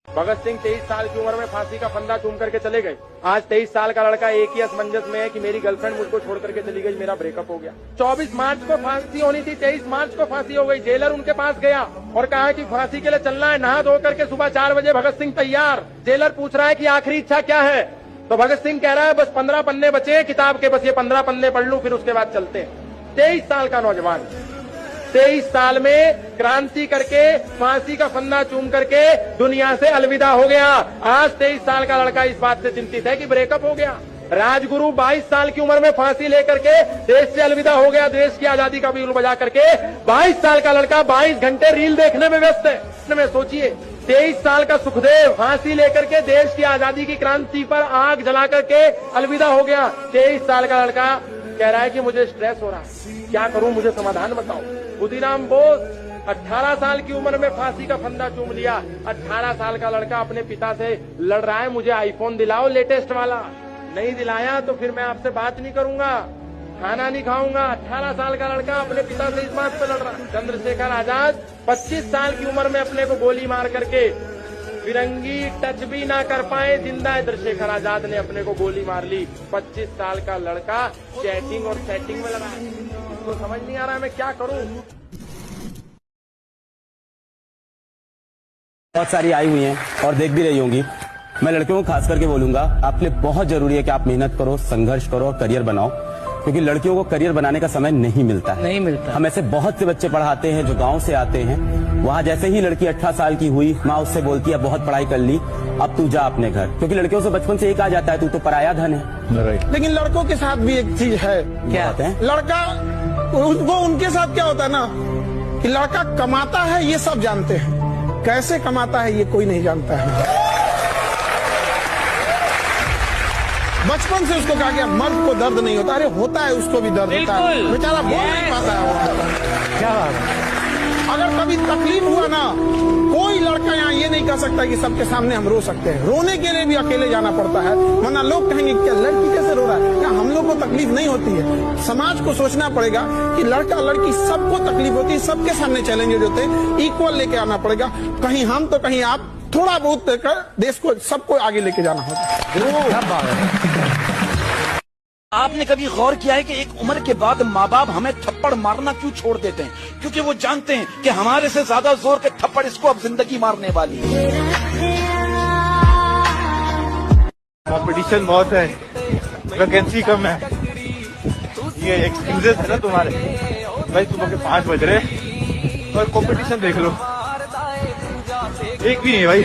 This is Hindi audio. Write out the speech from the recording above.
भगत सिंह 23 साल की उम्र में फांसी का फंदा चूम करके चले गए। आज 23 साल का लड़का एक ही असमंजस में है कि मेरी गर्लफ्रेंड मुझको छोड़ करके चली गई, मेरा ब्रेकअप हो गया। 24 मार्च को फांसी होनी थी, 23 मार्च को फांसी हो गई। जेलर उनके पास गया और कहा कि फांसी के लिए चलना है, नहा धो करके सुबह 4 बजे भगत सिंह तैयार। जेलर पूछ रहा है कि आखिरी इच्छा क्या है, तो भगत सिंह कह रहा है बस 15 पन्ने बचे हैं किताब के, बस ये 15 पन्ने पढ़ लूं, फिर उसके बाद चलते हैं। 23 साल का नौजवान 23 साल में क्रांति करके फांसी का फंदा चूम करके दुनिया से अलविदा हो गया। आज 23 साल का लड़का इस बात से चिंतित है कि ब्रेकअप हो गया। राजगुरु 22 साल की उम्र में फांसी लेकर के देश से अलविदा हो गया, देश की आजादी का बिगुल बजा करके। 22 साल का लड़का 22 घंटे रील देखने में व्यस्त है। में सोचिए 23 साल का सुखदेव फांसी लेकर के देश की आजादी की क्रांति पर आग जला करके अलविदा हो गया। 23 साल का लड़का कह रहा है कि मुझे स्ट्रेस हो रहा है, क्या करूं, मुझे समाधान बताओ। खुदीराम बोस 18 साल की उम्र में फांसी का फंदा चूम लिया। 18 साल का लड़का अपने पिता से लड़ रहा है, मुझे आईफोन दिलाओ लेटेस्ट वाला। नहीं दिलाया तो फिर मैं आपसे बात नहीं करूंगा, खाना नहीं खाऊंगा। 18 साल का लड़का अपने पिता से इस बात पे लड़ रहा है। चंद्रशेखर आजाद 25 साल की उम्र में अपने को गोली मार करके फिरंगी टच भी ना कर पाए, जिंदा चंद्रशेखर आजाद ने अपने को गोली मार ली। 25 साल का लड़का चैटिंग और सेटिंग में लगा है। तो समझ नहीं आ रहा है मैं क्या करूं। बहुत सारी आई हुई हैं और देख भी रही होंगी। मैं लड़कियों को खास करके बोलूंगा, आप लिए बहुत जरूरी है कि आप मेहनत करो, संघर्ष करो और करियर बनाओ, क्योंकि लड़कियों को करियर बनाने का समय नहीं मिलता है। हम ऐसे बहुत से बच्चे पढ़ाते हैं जो गांव से आते हैं, वहाँ जैसे ही लड़की 18 साल की हुई, माँ उससे बोलती है बहुत पढ़ाई कर ली, अब तू जा अपने घर, क्योंकि लड़कियों से बचपन से एक आ जाता है तू तो पराया धन है। लेकिन लड़कों के साथ भी एक चीज है, क्या होता है, लड़का वो उनके साथ क्या होता है ना कि लड़का कमाता है ये सब जानते हैं, कैसे कमाता है ये कोई नहीं जानता है। बचपन से उसको कहा गया मर्द को दर्द नहीं होता, अरे होता है, उसको भी दर्द होता है, बेचारा बोल नहीं पाता है। क्या बात है। अगर कभी तकलीफ हुआ ना, कोई लड़का यहाँ ये नहीं कह सकता कि सबके सामने हम रो सकते हैं, रोने के लिए भी अकेले जाना पड़ता है, वरना लोग कहेंगे क्या लड़की कैसे रो रहा है। क्या हम लोग को तकलीफ नहीं होती है। समाज को सोचना पड़ेगा कि लड़का लड़की सबको तकलीफ होती है, सबके सामने चैलेंजेस होते हैं, इक्वल लेके आना पड़ेगा। कहीं हम तो कहीं आप, थोड़ा बहुत देकर देश को सबको आगे लेके जाना होगा। आपने कभी गौर किया है कि एक उम्र के बाद माँ बाप हमें थप्पड़ मारना क्यों छोड़ देते हैं? क्योंकि वो जानते हैं कि हमारे से ज्यादा जोर के थप्पड़ इसको अब जिंदगी मारने वाली है। कंपटीशन बहुत है, वैकेंसी कम है, ये एक्सक्यूजेस है ना तुम्हारे भाई। सुबह के 5 बज रहे और कंपटीशन देख लो, एक भी नहीं है भाई।